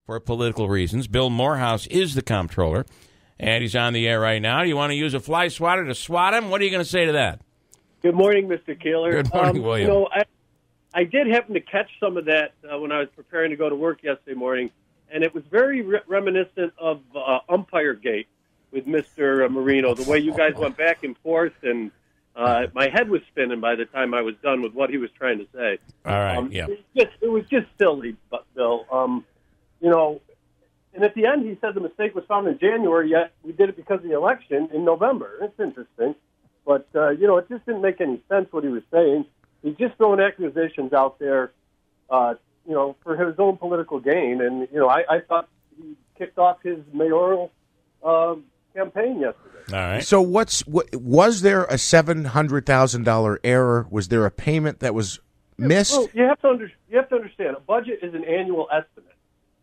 for political reasons. Bill Morehouse is the comptroller, and he's on the air right now. Do you want to use a fly swatter to swat him? What are you going to say to that? Good morning, Mr. Keeler. Good morning, William. I did happen to catch some of that when I was preparing to go to work yesterday morning, and it was very reminiscent of Umpire Gate with Mr. Marino, the way you guys went back and forth, and my head was spinning by the time I was done with what he was trying to say. All right, yeah. It was just silly, Bill. And at the end, he said the mistake was found in January, yet we did it because of the election in November. It's interesting. But, it just didn't make any sense what he was saying. He's just throwing accusations out there, for his own political gain. And, I thought he kicked off his mayoral campaign yesterday. All right. So was there a $700,000 error? Was there a payment that was missed? Well, you have to understand, a budget is an annual estimate.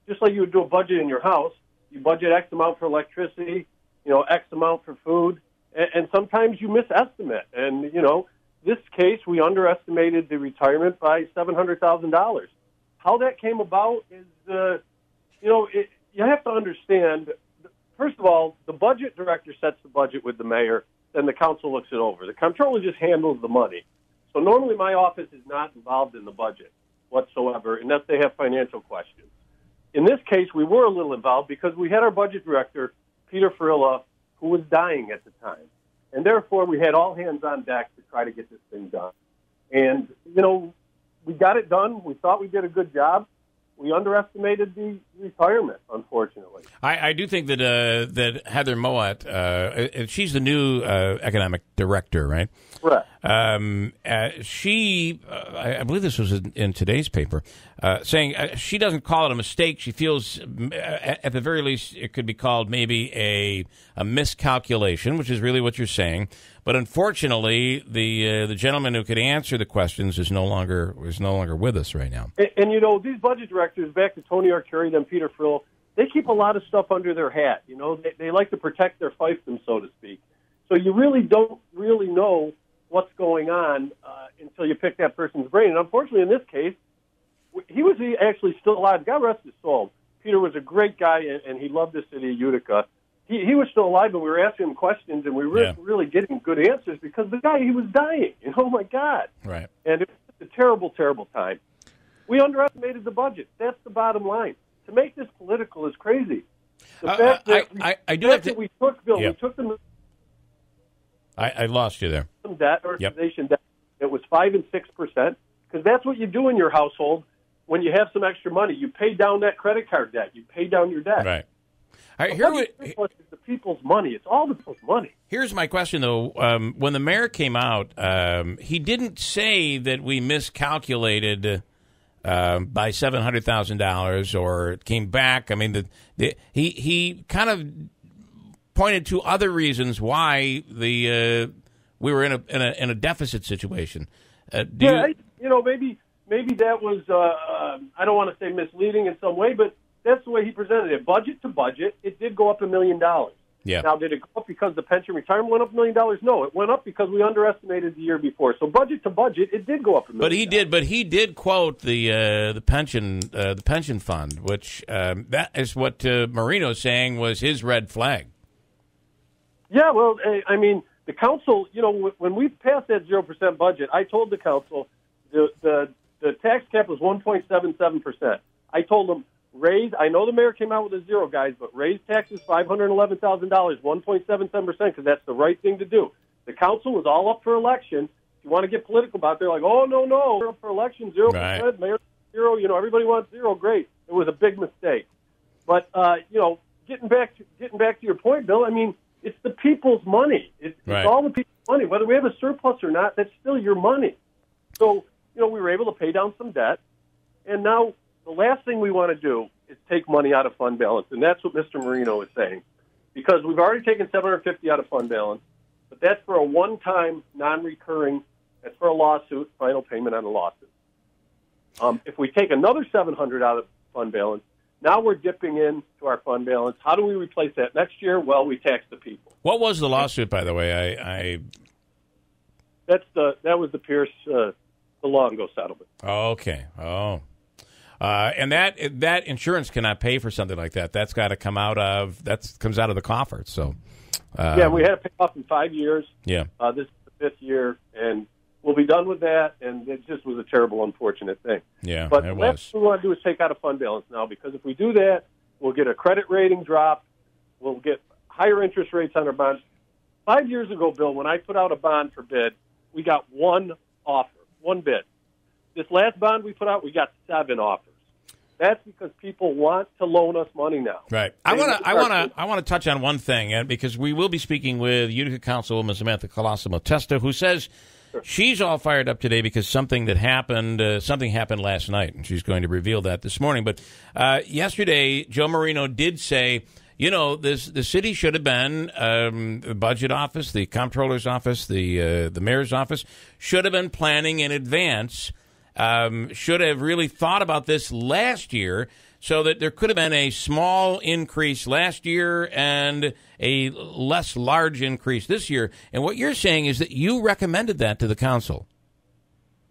Just like you would do a budget in your house, you budget X amount for electricity, X amount for food, and sometimes you misestimate. And, this case, we underestimated the retirement by $700,000. How that came about is, you have to understand, first of all, the budget director sets the budget with the mayor, then the council looks it over. The comptroller just handles the money. So normally my office is not involved in the budget whatsoever, unless they have financial questions. In this case, we were a little involved because we had our budget director, Peter Ferrilla, who was dying at the time. And therefore, we had all hands on deck to try to get this thing done. And, we got it done. We thought we did a good job. We underestimated the retirement, unfortunately. I do think that Heather Mowat, she's the new economic director, right? Correct. She, I believe this was in today's paper, saying she doesn't call it a mistake. She feels, at the very least, it could be called maybe a miscalculation, which is really what you're saying. But unfortunately, the gentleman who could answer the questions is no longer with us right now. And these budget directors, back to Tony Arcuri, then Peter Frill, they keep a lot of stuff under their hat. They like to protect their fiefdom, so to speak. So you really don't really know what's going on until you pick that person's brain. And unfortunately, in this case, he was actually still alive. God rest his soul. Peter was a great guy, and he loved the city of Utica. He was still alive, but we were asking him questions, and we were really getting good answers because the guy, he was dying. Oh, my God. Right. And it was a terrible, terrible time. We underestimated the budget. That's the bottom line. To make this political is crazy. The fact that we took, Bill, we took them. I lost you there. Some debt, organization debt. It was 5% and 6%, because that's what you do in your household when you have some extra money. You pay down that credit card debt. You pay down your debt. Right. It's the people's money. It's all the people's money. Here's my question, though. When the mayor came out, he didn't say that we miscalculated by $700,000 or it came back. I mean, he kind of pointed to other reasons why we were in a deficit situation. Maybe that was I don't want to say misleading in some way, but that's the way he presented it. Budget to budget, it did go up $1 million. Yeah. Now, did it go up because the pension retirement went up $1 million? No, it went up because we underestimated the year before. So budget to budget, it did go up $1 million. But he did quote the pension fund, which that is what Marino is saying was his red flag. Yeah, well, I mean, the council, when we passed that 0% budget, I told the council the tax cap was 1.77%. I told them, I know the mayor came out with a zero, guys, but raise taxes $511,000, 1.77%, because that's the right thing to do. The council was all up for election. If you want to get political about it, they're like, oh, no, we're up for election, 0%, right. Mayor zero, everybody wants zero, great. It was a big mistake. But, getting back to your point, Bill, I mean, it's the people's money. It's all the people's money. Whether we have a surplus or not, that's still your money. So, we were able to pay down some debt, and now the last thing we want to do is take money out of fund balance, and that's what Mr. Marino is saying, because we've already taken $750 out of fund balance, but that's for a one-time, non-recurring. That's for a lawsuit, final payment on a lawsuit. If we take another $700 out of fund balance, now we're dipping into our fund balance. How do we replace that next year? Well, we tax the people. What was the lawsuit, by the way? That was the Pierce the Longo settlement. Okay. Oh. And that insurance cannot pay for something like that. That's got to come out of comes out of the coffers. So yeah, we had to pay off in 5 years. Yeah, this is the 5th year, and we'll be done with that. And it just was a terrible, unfortunate thing. Yeah, but it the last thing we want to do is take out a fund balance now, because if we do that, we'll get a credit rating drop. We'll get higher interest rates on our bonds. 5 years ago, Bill, when I put out a bond for bid, we got one offer, one bid. This last bond we put out, we got 7 offers. That's because people want to loan us money now. Right. I want to touch on one thing, because we will be speaking with Utica Councilwoman Samantha Colosimo-Testa, who says she's all fired up today because something happened last night, and she's going to reveal that this morning. But yesterday, Joe Marino did say, the city should have been, the budget office, the comptroller's office, the mayor's office, should have been planning in advance, should have really thought about this last year, so that there could have been a small increase last year and a less large increase this year. And what you're saying is that you recommended that to the council.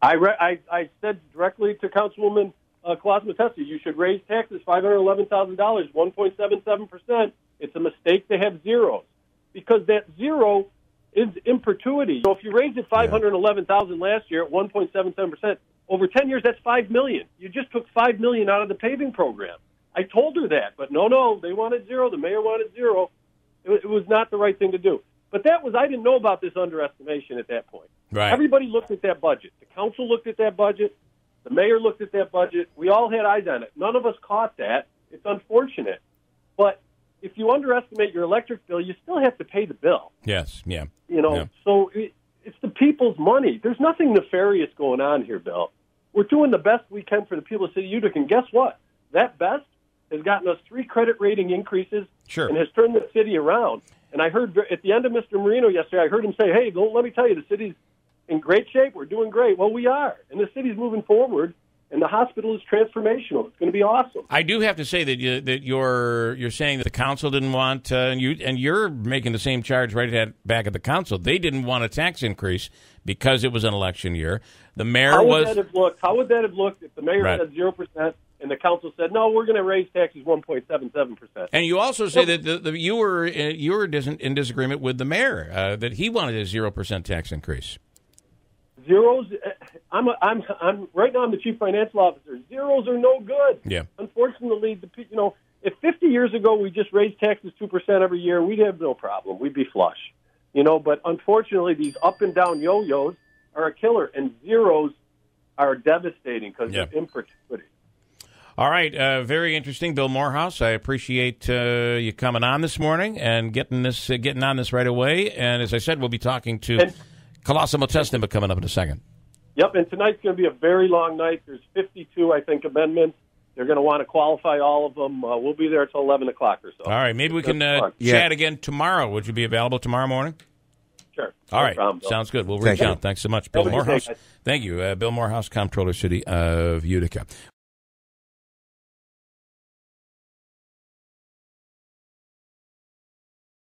I said directly to Councilwoman Colosimo-Testa, you should raise taxes $511,000, 1.77%. It's a mistake to have zeros, because that zero is in perpetuity. So if you raised it $511,000 last year at 1.77%, over 10 years, that's $5 million. You just took $5 million out of the paving program. I told her that, but no, they wanted zero. The mayor wanted zero. It was not the right thing to do. But I didn't know about this underestimation at that point. Right. Everybody looked at that budget. The council looked at that budget. The mayor looked at that budget. We all had eyes on it. None of us caught that. It's unfortunate. But if you underestimate your electric bill, you still have to pay the bill. Yes, yeah. So it's the people's money. There's nothing nefarious going on here, Bill. We're doing the best we can for the people of the city of Utica. And guess what? That best has gotten us 3 credit rating increases and has turned the city around. And I heard at the end of Mr. Marino yesterday, I heard him say, hey, let me tell you, the city's in great shape. We're doing great. Well, we are. And the city's moving forward, and the hospital is transformational. It's going to be awesome. I do have to say that you're saying that the council didn't want, and you're making the same charge back at the council. They didn't want a tax increase because it was an election year. The mayor How would that have looked if the mayor said 0% and the council said, no, we're going to raise taxes 1.77%? And you also say that you were in disagreement with the mayor, that he wanted a 0% tax increase. Zeros. I'm right now. I'm the chief financial officer. Zeros are no good. Yeah. Unfortunately, if 50 years ago we just raised taxes 2% every year, we'd have no problem. We'd be flush. But unfortunately, these up and down yo-yos are a killer, and zeros are devastating because of imperpetuity. All right, very interesting, Bill Morehouse. I appreciate you coming on this morning and getting on this right away. And as I said, we'll be talking to Colosimo-Testa coming up in a second. Yep, and tonight's going to be a very long night. There's 52, I think, amendments. They're going to want to qualify all of them. We'll be there until 11 o'clock or so. All right, maybe we can chat again tomorrow. Would you be available tomorrow morning? Sure. All right, sounds good. We'll reach out. Thanks so much, Bill Morehouse. Thank you, Bill Morehouse, Comptroller City of Utica.